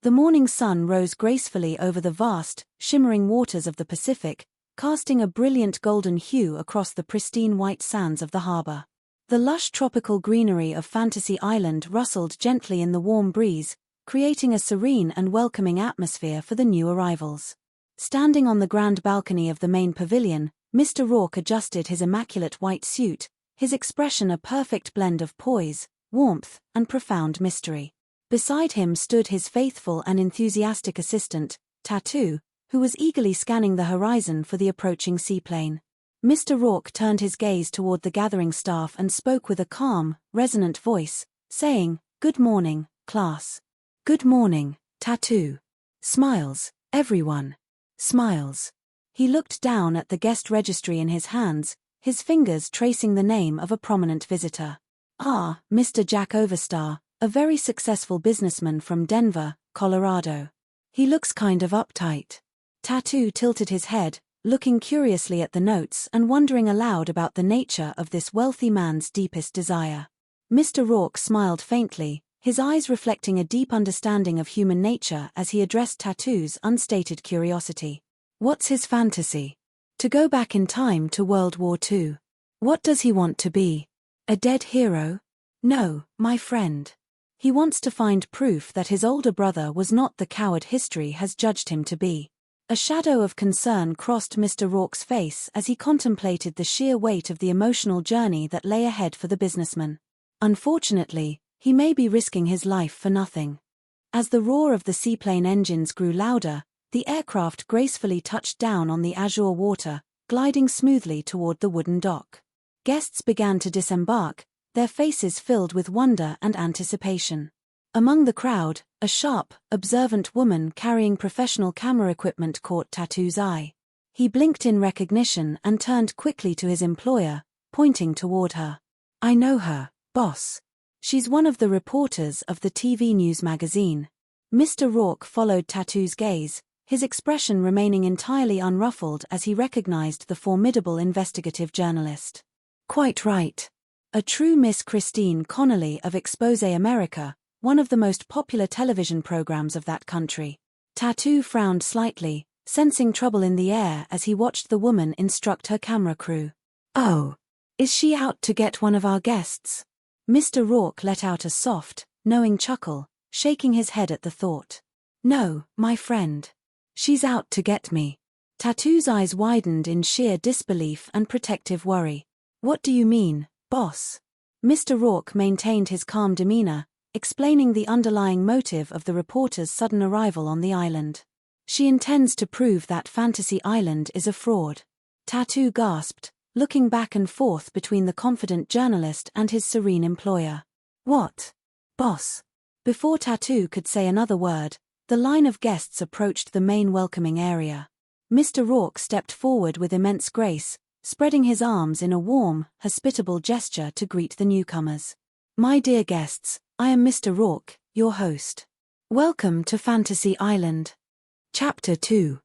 The morning sun rose gracefully over the vast, shimmering waters of the Pacific, casting a brilliant golden hue across the pristine white sands of the harbor. The lush tropical greenery of Fantasy Island rustled gently in the warm breeze, creating a serene and welcoming atmosphere for the new arrivals. Standing on the grand balcony of the main pavilion, Mr. Rourke adjusted his immaculate white suit, his expression a perfect blend of poise, warmth, and profound mystery. Beside him stood his faithful and enthusiastic assistant, Tattoo, who was eagerly scanning the horizon for the approaching seaplane. Mr. Rourke turned his gaze toward the gathering staff and spoke with a calm, resonant voice, saying, "Good morning, class. Good morning, Tattoo. Smiles, everyone. Smiles." He looked down at the guest registry in his hands, his fingers tracing the name of a prominent visitor. "Ah, Mr. Jack Overstar, a very successful businessman from Denver, Colorado. He looks kind of uptight." Tattoo tilted his head, looking curiously at the notes and wondering aloud about the nature of this wealthy man's deepest desire. Mr. Rourke smiled faintly, his eyes reflecting a deep understanding of human nature as he addressed Tattoo's unstated curiosity. What's his fantasy? To go back in time to World War II. What does he want to be? A dead hero? No, my friend. He wants to find proof that his older brother was not the coward history has judged him to be. A shadow of concern crossed Mr. Rourke's face as he contemplated the sheer weight of the emotional journey that lay ahead for the businessman. Unfortunately, he may be risking his life for nothing. As the roar of the seaplane engines grew louder, the aircraft gracefully touched down on the azure water, gliding smoothly toward the wooden dock. Guests began to disembark, their faces filled with wonder and anticipation. Among the crowd, a sharp, observant woman carrying professional camera equipment caught Tattoo's eye. He blinked in recognition and turned quickly to his employer, pointing toward her. "I know her, boss. She's one of the reporters of the TV news magazine." Mr. Rourke followed Tattoo's gaze, his expression remaining entirely unruffled as he recognized the formidable investigative journalist. "Quite right. A true Miss Christine Connolly of Expose America, one of the most popular television programs of that country." Tattoo frowned slightly, sensing trouble in the air as he watched the woman instruct her camera crew. "Oh, is she out to get one of our guests?" Mr. Rourke let out a soft, knowing chuckle, shaking his head at the thought. "No, my friend. She's out to get me." Tattoo's eyes widened in sheer disbelief and protective worry. "What do you mean, boss?" Mr. Rourke maintained his calm demeanor, explaining the underlying motive of the reporter's sudden arrival on the island. "She intends to prove that Fantasy Island is a fraud." Tattoo gasped, looking back and forth between the confident journalist and his serene employer. "What? Boss?" Before Tattoo could say another word, the line of guests approached the main welcoming area. Mr. Rourke stepped forward with immense grace, spreading his arms in a warm, hospitable gesture to greet the newcomers. "My dear guests, I am Mr. Rourke, your host. Welcome to Fantasy Island." Chapter 2.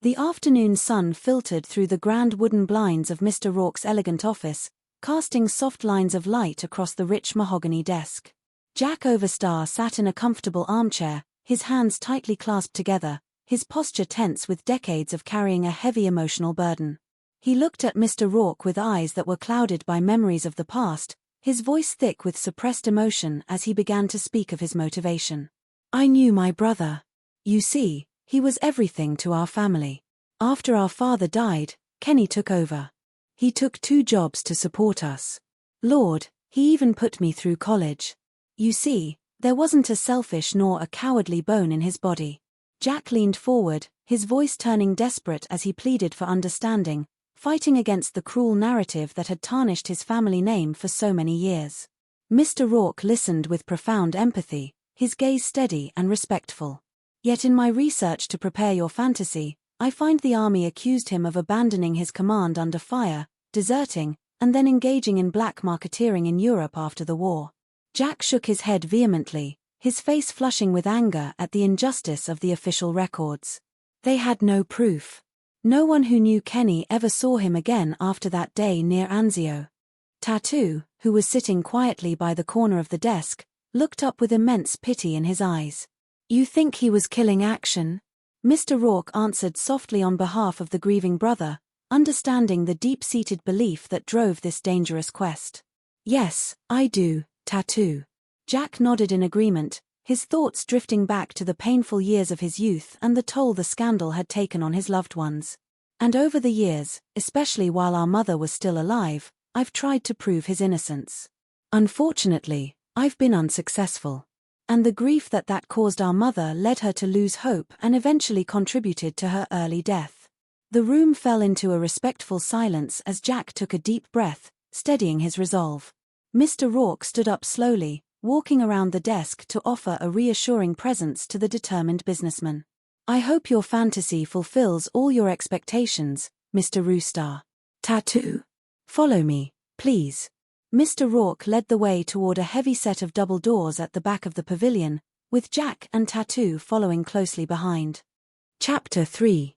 The afternoon sun filtered through the grand wooden blinds of Mr. Rourke's elegant office, casting soft lines of light across the rich mahogany desk. Jack Overstar sat in a comfortable armchair, his hands tightly clasped together, his posture tense with decades of carrying a heavy emotional burden. He looked at Mr. Rourke with eyes that were clouded by memories of the past, his voice thick with suppressed emotion as he began to speak of his motivation. "I knew my brother. You see, he was everything to our family. After our father died, Kenny took over. He took 2 jobs to support us. Lord, he even put me through college. You see, there wasn't a selfish nor a cowardly bone in his body." Jack leaned forward, his voice turning desperate as he pleaded for understanding, fighting against the cruel narrative that had tarnished his family name for so many years. Mr. Rourke listened with profound empathy, his gaze steady and respectful. "Yet in my research to prepare your fantasy, I find the army accused him of abandoning his command under fire, deserting, and then engaging in black marketeering in Europe after the war." Jack shook his head vehemently, his face flushing with anger at the injustice of the official records. They had no proof. No one who knew Kenny ever saw him again after that day near Anzio. Tattoo, who was sitting quietly by the corner of the desk, looked up with immense pity in his eyes. You think he was killing action? Mr. Rourke answered softly on behalf of the grieving brother, understanding the deep-seated belief that drove this dangerous quest. Yes, I do, Tattoo. Jack nodded in agreement, his thoughts drifting back to the painful years of his youth and the toll the scandal had taken on his loved ones. And over the years, especially while our mother was still alive, I've tried to prove his innocence. Unfortunately, I've been unsuccessful. And the grief that caused our mother led her to lose hope and eventually contributed to her early death. The room fell into a respectful silence as Jack took a deep breath, steadying his resolve. Mr. Rourke stood up slowly, walking around the desk to offer a reassuring presence to the determined businessman. I hope your fantasy fulfills all your expectations, Mr. Roostar. Tattoo. Follow me, please. Mr. Rourke led the way toward a heavy set of double doors at the back of the pavilion, with Jack and Tattoo following closely behind. Chapter 3.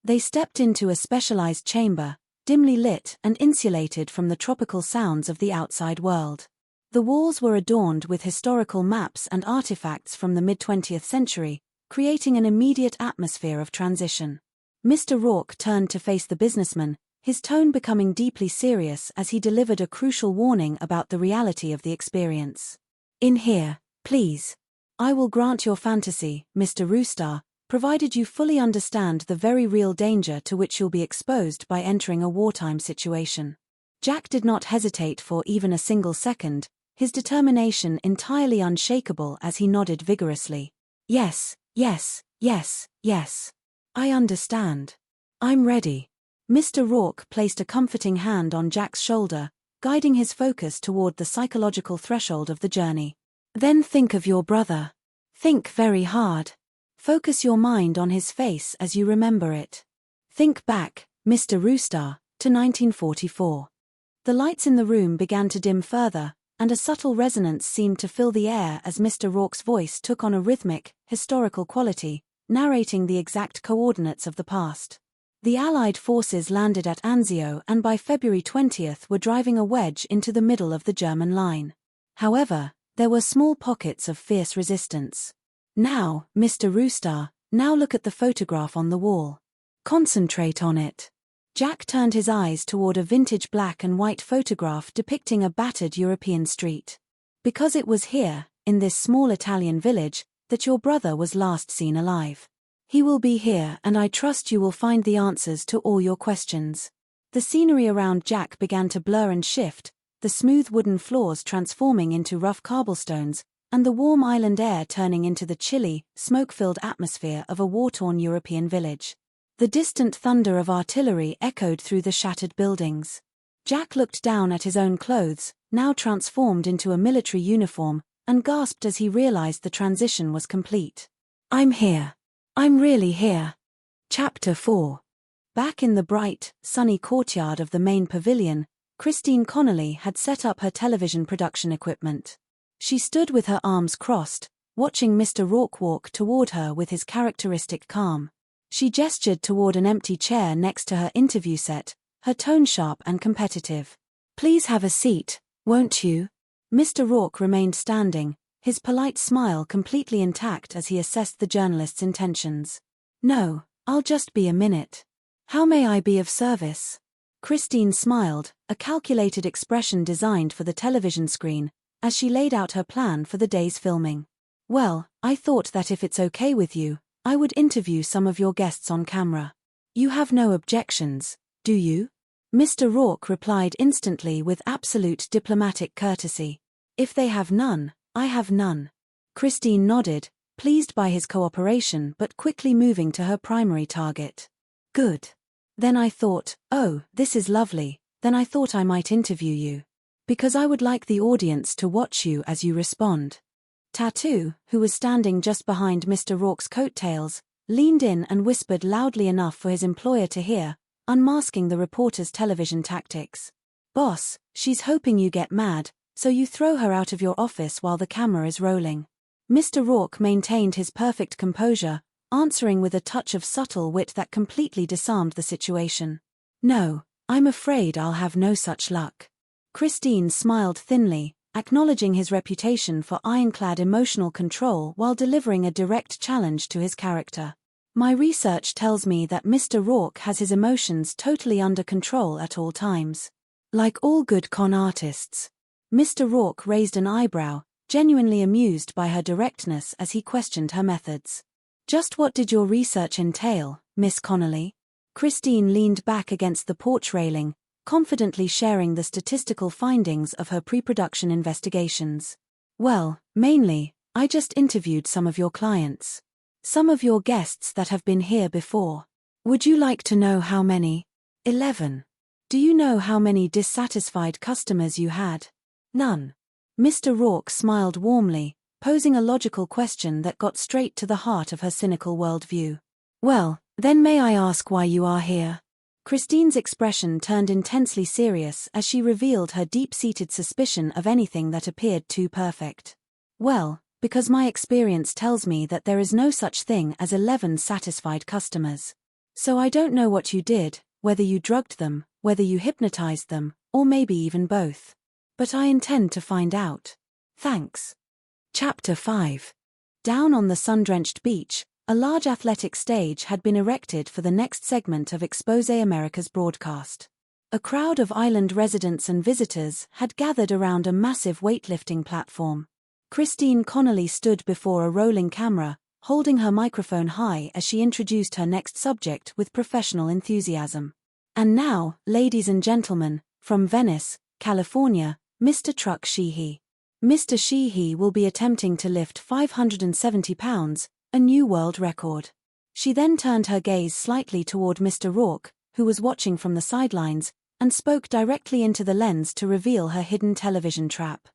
They stepped into a specialized chamber, dimly lit and insulated from the tropical sounds of the outside world. The walls were adorned with historical maps and artifacts from the mid-20th century, creating an immediate atmosphere of transition. Mr. Rourke turned to face the businessman, his tone becoming deeply serious as he delivered a crucial warning about the reality of the experience. In here, please. I will grant your fantasy, Mr. Roostar, provided you fully understand the very real danger to which you'll be exposed by entering a wartime situation. Jack did not hesitate for even a single second, his determination entirely unshakable as he nodded vigorously. Yes, yes, yes, yes. I understand. I'm ready. Mr. Rourke placed a comforting hand on Jack's shoulder, guiding his focus toward the psychological threshold of the journey. Then think of your brother. Think very hard. Focus your mind on his face as you remember it. Think back, Mr. Roostar, to 1944. The lights in the room began to dim further, and a subtle resonance seemed to fill the air as Mr. Rourke's voice took on a rhythmic, historical quality, narrating the exact coordinates of the past. The Allied forces landed at Anzio and by February 20th were driving a wedge into the middle of the German line. However, there were small pockets of fierce resistance. Now, Mr. Roostar, now look at the photograph on the wall. Concentrate on it. Jack turned his eyes toward a vintage black and white photograph depicting a battered European street. Because it was here, in this small Italian village, that your brother was last seen alive. He will be here and I trust you will find the answers to all your questions. The scenery around Jack began to blur and shift, the smooth wooden floors transforming into rough cobblestones, and the warm island air turning into the chilly, smoke-filled atmosphere of a war-torn European village. The distant thunder of artillery echoed through the shattered buildings. Jack looked down at his own clothes, now transformed into a military uniform, and gasped as he realized the transition was complete. I'm here. I'm really here. Chapter 4. Back in the bright, sunny courtyard of the main pavilion, Christine Connolly had set up her television production equipment. She stood with her arms crossed, watching Mr. Rourke walk toward her with his characteristic calm. She gestured toward an empty chair next to her interview set, her tone sharp and competitive. Please have a seat, won't you? Mr. Rourke remained standing, his polite smile completely intact as he assessed the journalist's intentions. No, I'll just be a minute. How may I be of service? Christine smiled, a calculated expression designed for the television screen, as she laid out her plan for the day's filming. Well, I thought that if it's okay with you, I would interview some of your guests on camera. You have no objections, do you? Mr. Rourke replied instantly with absolute diplomatic courtesy. If they have none, I have none. Christine nodded, pleased by his cooperation but quickly moving to her primary target. Good. Then I thought, oh, this is lovely, then I thought I might interview you. Because I would like the audience to watch you as you respond. Tattoo, who was standing just behind Mr. Rourke's coattails, leaned in and whispered loudly enough for his employer to hear, unmasking the reporter's television tactics. Boss, she's hoping you get mad, so you throw her out of your office while the camera is rolling. Mr. Rourke maintained his perfect composure, answering with a touch of subtle wit that completely disarmed the situation. No, I'm afraid I'll have no such luck. Christine smiled thinly, acknowledging his reputation for ironclad emotional control while delivering a direct challenge to his character. My research tells me that Mr. Rourke has his emotions totally under control at all times. Like all good con artists. Mr. Rourke raised an eyebrow, genuinely amused by her directness as he questioned her methods. Just what did your research entail, Miss Connolly? Christine leaned back against the porch railing, confidently sharing the statistical findings of her pre-production investigations. Well, mainly, I just interviewed some of your clients. Some of your guests that have been here before. Would you like to know how many? 11. Do you know how many dissatisfied customers you had? None. Mr. Rourke smiled warmly, posing a logical question that got straight to the heart of her cynical worldview. Well, then may I ask why you are here? Christine's expression turned intensely serious as she revealed her deep-seated suspicion of anything that appeared too perfect. Well, because my experience tells me that there is no such thing as 11 satisfied customers. So I don't know what you did, whether you drugged them, whether you hypnotized them, or maybe even both. But I intend to find out. Thanks. Chapter 5. Down on the sun-drenched beach, a large athletic stage had been erected for the next segment of Exposé America's broadcast. A crowd of island residents and visitors had gathered around a massive weightlifting platform. Christine Connolly stood before a rolling camera, holding her microphone high as she introduced her next subject with professional enthusiasm. And now, ladies and gentlemen, from Venice, California, Mr. Truck Sheehy. Mr. Sheehy will be attempting to lift 570 pounds, a new world record. She then turned her gaze slightly toward Mr. Rourke, who was watching from the sidelines, and spoke directly into the lens to reveal her hidden television trap.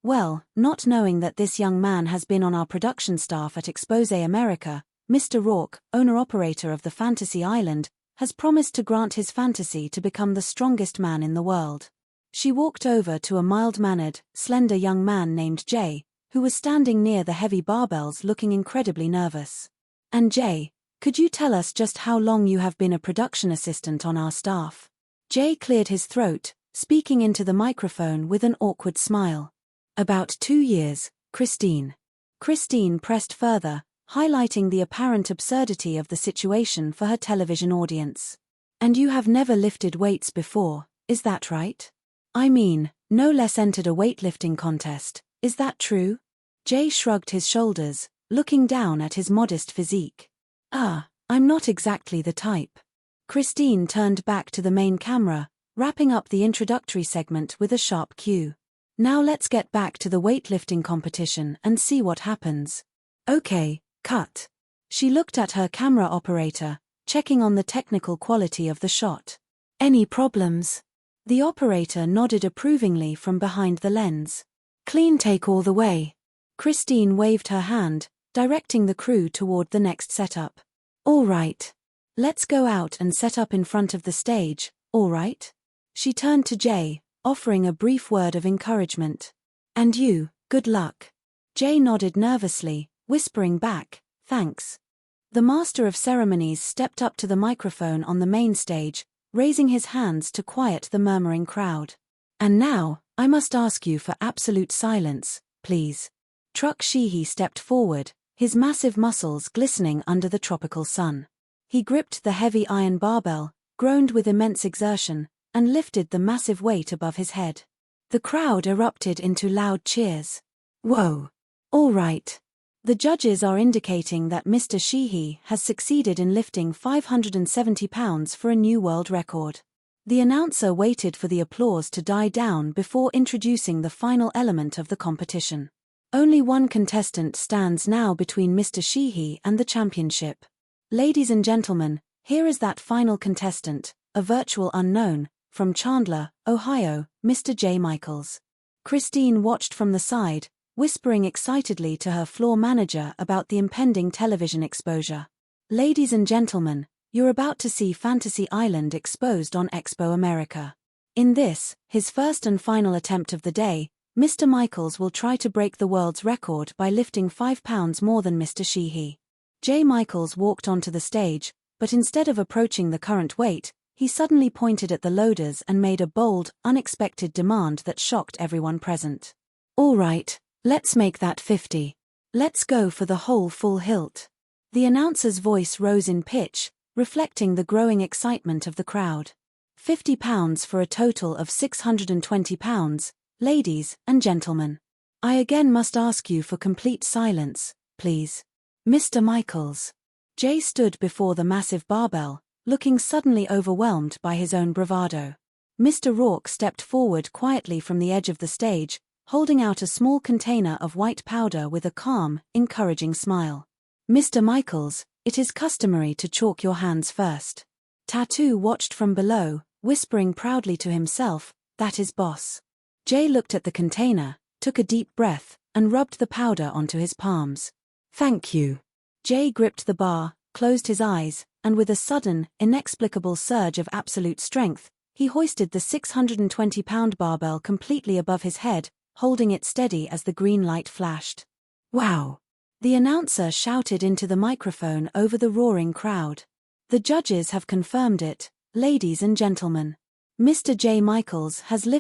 Well, not knowing that this young man has been on our production staff at Exposé America, Mr. Rourke, owner-operator of the Fantasy Island, has promised to grant his fantasy to become the strongest man in the world. She walked over to a mild-mannered, slender young man named Jay, who was standing near the heavy barbells looking incredibly nervous. And Jay, could you tell us just how long you have been a production assistant on our staff? Jay cleared his throat, speaking into the microphone with an awkward smile. About 2 years, Christine. Christine pressed further, highlighting the apparent absurdity of the situation for her television audience. And you have never lifted weights before, is that right? I mean, no less entered a weightlifting contest, is that true? Jay shrugged his shoulders, looking down at his modest physique. I'm not exactly the type. Christine turned back to the main camera, wrapping up the introductory segment with a sharp cue. Now let's get back to the weightlifting competition and see what happens. Okay, cut. She looked at her camera operator, checking on the technical quality of the shot. Any problems? The operator nodded approvingly from behind the lens. Clean take all the way. Christine waved her hand, directing the crew toward the next setup. All right. Let's go out and set up in front of the stage, all right? She turned to Jay, offering a brief word of encouragement. And you, good luck. Jay nodded nervously, whispering back, thanks. The master of ceremonies stepped up to the microphone on the main stage, raising his hands to quiet the murmuring crowd. And now, I must ask you for absolute silence, please. Truck Sheehy stepped forward, his massive muscles glistening under the tropical sun. He gripped the heavy iron barbell, groaned with immense exertion, and lifted the massive weight above his head. The crowd erupted into loud cheers. Whoa! All right. The judges are indicating that Mr. Sheehy has succeeded in lifting 570 pounds for a new world record. The announcer waited for the applause to die down before introducing the final element of the competition. Only one contestant stands now between Mr. Sheehy and the championship. Ladies and gentlemen, here is that final contestant, a virtual unknown, from Chandler, Ohio, Mr. J. Michaels. Christine watched from the side, whispering excitedly to her floor manager about the impending television exposure. Ladies and gentlemen, you're about to see Fantasy Island exposed on Expo America. In this, his first and final attempt of the day, Mr. Michaels will try to break the world's record by lifting 5 pounds more than Mr. Sheehy. J. Michaels walked onto the stage, but instead of approaching the current weight, he suddenly pointed at the loaders and made a bold, unexpected demand that shocked everyone present. All right, let's make that 50. Let's go for the whole full hilt. The announcer's voice rose in pitch, reflecting the growing excitement of the crowd. £50 for a total of £620, ladies and gentlemen. I again must ask you for complete silence, please. Mr. Michaels. Jay stood before the massive barbell, looking suddenly overwhelmed by his own bravado. Mr. Rourke stepped forward quietly from the edge of the stage, holding out a small container of white powder with a calm, encouraging smile. Mr. Michaels, it is customary to chalk your hands first. Tattoo watched from below, whispering proudly to himself, that is boss. Jay looked at the container, took a deep breath, and rubbed the powder onto his palms. Thank you. Jay gripped the bar, closed his eyes, and with a sudden, inexplicable surge of absolute strength, he hoisted the 620-pound barbell completely above his head, holding it steady as the green light flashed. Wow! The announcer shouted into the microphone over the roaring crowd. The judges have confirmed it, ladies and gentlemen. Mr. J. Michaels has lifted